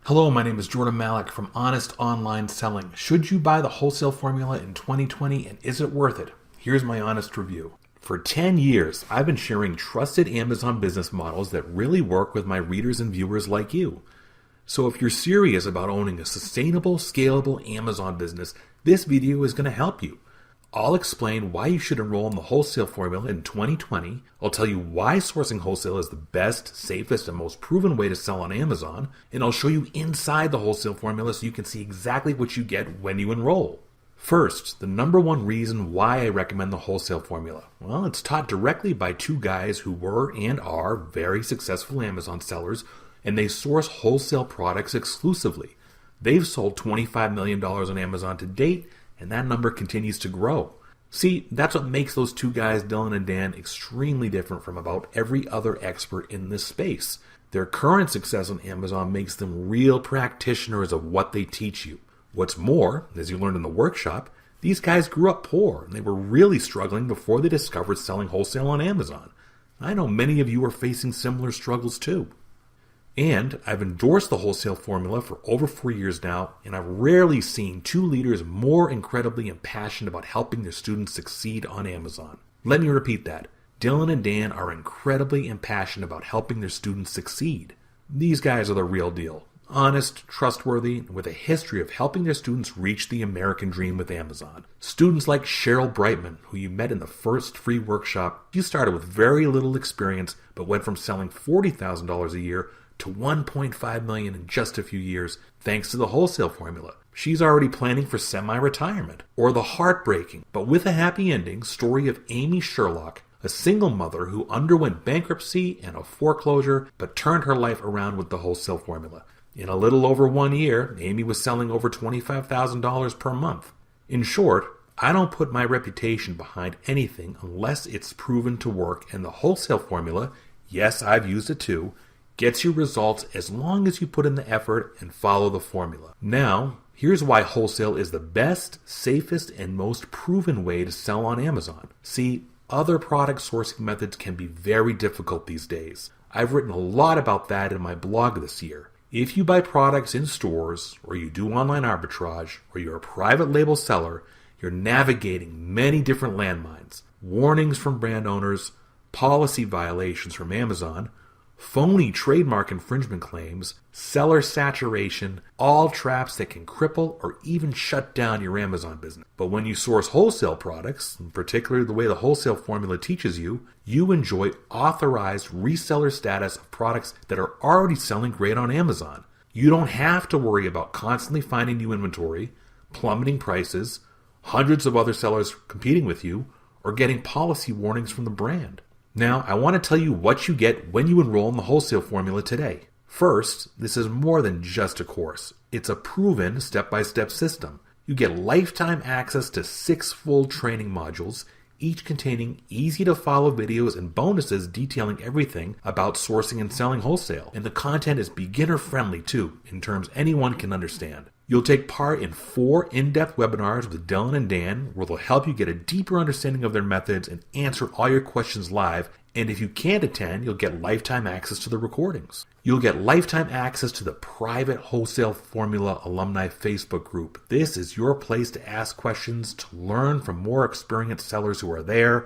Hello, my name is Jordan Malik from Honest Online Selling. Should you buy the Wholesale Formula in 2020 and is it worth it? Here's my honest review. For 10 years, I've been sharing trusted Amazon business models that really work with my readers and viewers like you. So if you're serious about owning a sustainable, scalable Amazon business, this video is going to help you. I'll explain why you should enroll in the Wholesale Formula in 2020. I'll tell you why sourcing wholesale is the best, safest, and most proven way to sell on Amazon. And I'll show you inside the Wholesale Formula so you can see exactly what you get when you enroll. First, the number one reason why I recommend the Wholesale Formula. Well, it's taught directly by two guys who were and are very successful Amazon sellers, and they source wholesale products exclusively. They've sold $25 million on Amazon to date, and that number continues to grow. See, that's what makes those two guys, Dylan and Dan, extremely different from about every other expert in this space. Their current success on Amazon makes them real practitioners of what they teach you. What's more, as you learned in the workshop, these guys grew up poor and they were really struggling before they discovered selling wholesale on Amazon. I know many of you are facing similar struggles too. And I've endorsed the Wholesale Formula for over 4 years now, and I've rarely seen two leaders more incredibly passionate about helping their students succeed on Amazon. Let me repeat that. Dylan and Dan are incredibly passionate about helping their students succeed. These guys are the real deal. Honest, trustworthy, and with a history of helping their students reach the American dream with Amazon. Students like Cheryl Brightman, who you met in the first free workshop. She started with very little experience, but went from selling $40,000 a year to $1.5 million in just a few years, thanks to the Wholesale Formula. She's already planning for semi-retirement. Or the heartbreaking, but with a happy ending, story of Amy Sherlock, a single mother who underwent bankruptcy and a foreclosure, but turned her life around with the Wholesale Formula. In a little over 1 year, Amy was selling over $25,000 per month. In short, I don't put my reputation behind anything unless it's proven to work, and the Wholesale Formula, yes, I've used it too, gets you results as long as you put in the effort and follow the formula. Now, here's why wholesale is the best, safest, and most proven way to sell on Amazon. See, other product sourcing methods can be very difficult these days. I've written a lot about that in my blog this year. If you buy products in stores, or you do online arbitrage, or you're a private label seller, you're navigating many different landmines. Warnings from brand owners, policy violations from Amazon, phony trademark infringement claims, seller saturation, all traps that can cripple or even shut down your Amazon business. But when you source wholesale products, and particularly the way the Wholesale Formula teaches you, you enjoy authorized reseller status of products that are already selling great on Amazon. You don't have to worry about constantly finding new inventory, plummeting prices, hundreds of other sellers competing with you, or getting policy warnings from the brand. Now, I want to tell you what you get when you enroll in the Wholesale Formula today. First, this is more than just a course. It's a proven step-by-step system. You get lifetime access to 6 full training modules, each containing easy-to-follow videos and bonuses detailing everything about sourcing and selling wholesale. And the content is beginner-friendly too, in terms anyone can understand. You'll take part in 4 in-depth webinars with Dylan and Dan, where they'll help you get a deeper understanding of their methods and answer all your questions live. And if you can't attend, you'll get lifetime access to the recordings. You'll get lifetime access to the private Wholesale Formula alumni Facebook group. This is your place to ask questions, to learn from more experienced sellers who are there,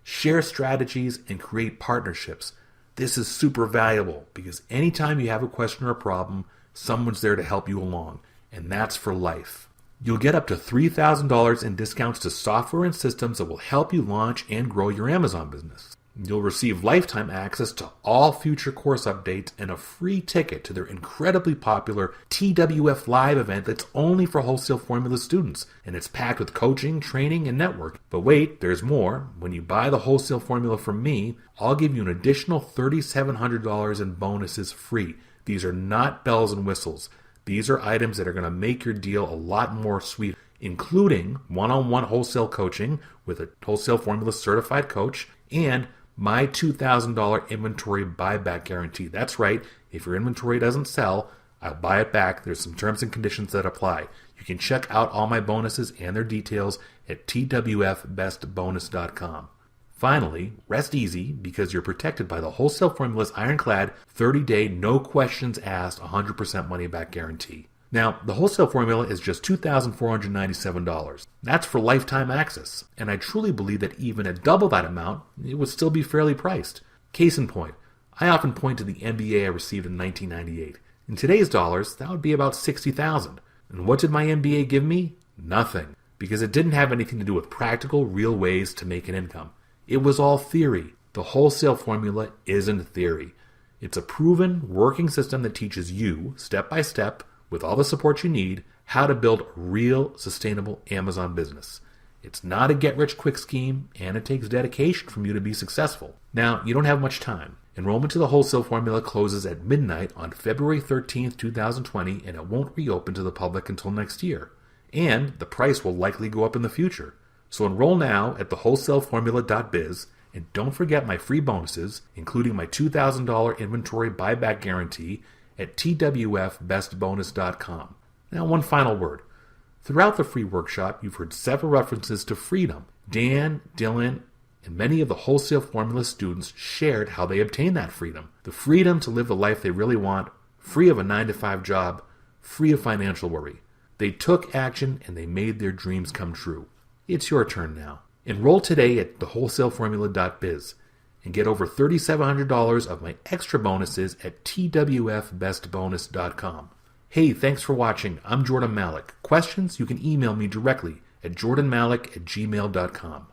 share strategies, and create partnerships. This is super valuable because anytime you have a question or a problem, someone's there to help you along. And that's for life. You'll get up to $3,000 in discounts to software and systems that will help you launch and grow your Amazon business. You'll receive lifetime access to all future course updates and a free ticket to their incredibly popular TWF Live event that's only for Wholesale Formula students, and it's packed with coaching, training, and network. But wait, there's more. When you buy the Wholesale Formula from me, I'll give you an additional $3,700 in bonuses free. These are not bells and whistles. These are items that are going to make your deal a lot more sweet, including one-on-one wholesale coaching with a Wholesale Formula certified coach and my $2,000 inventory buyback guarantee. That's right. If your inventory doesn't sell, I'll buy it back. There's some terms and conditions that apply. You can check out all my bonuses and their details at twfbestbonus.com. Finally, rest easy because you're protected by the Wholesale Formula's ironclad 30-day no questions asked 100% money back guarantee. Now, the Wholesale Formula is just $2,497. That's for lifetime access, and I truly believe that even at double that amount, it would still be fairly priced. Case in point, I often point to the MBA I received in 1998. In today's dollars, that would be about $60,000. And what did my MBA give me? Nothing, because it didn't have anything to do with practical, real ways to make an income. It was all theory. The Wholesale Formula isn't theory. It's a proven, working system that teaches you, step by step, with all the support you need, how to build a real, sustainable Amazon business. It's not a get-rich-quick scheme, and it takes dedication from you to be successful. Now, you don't have much time. Enrollment to the Wholesale Formula closes at midnight on February 13th, 2020, and it won't reopen to the public until next year. And the price will likely go up in the future. So enroll now at thewholesaleformula.biz, and don't forget my free bonuses, including my $2,000 inventory buyback guarantee at twfbestbonus.com. Now, one final word. Throughout the free workshop, you've heard several references to freedom. Dan, Dylan, and many of the Wholesale Formula students shared how they obtained that freedom. The freedom to live the life they really want, free of a 9-to-5 job, free of financial worry. They took action and they made their dreams come true. It's your turn now. Enroll today at thewholesaleformula.biz and get over $3,700 of my extra bonuses at twfbestbonus.com. Hey, thanks for watching. I'm Jordan Malik. Questions? You can email me directly at jordanmalik@gmail.com.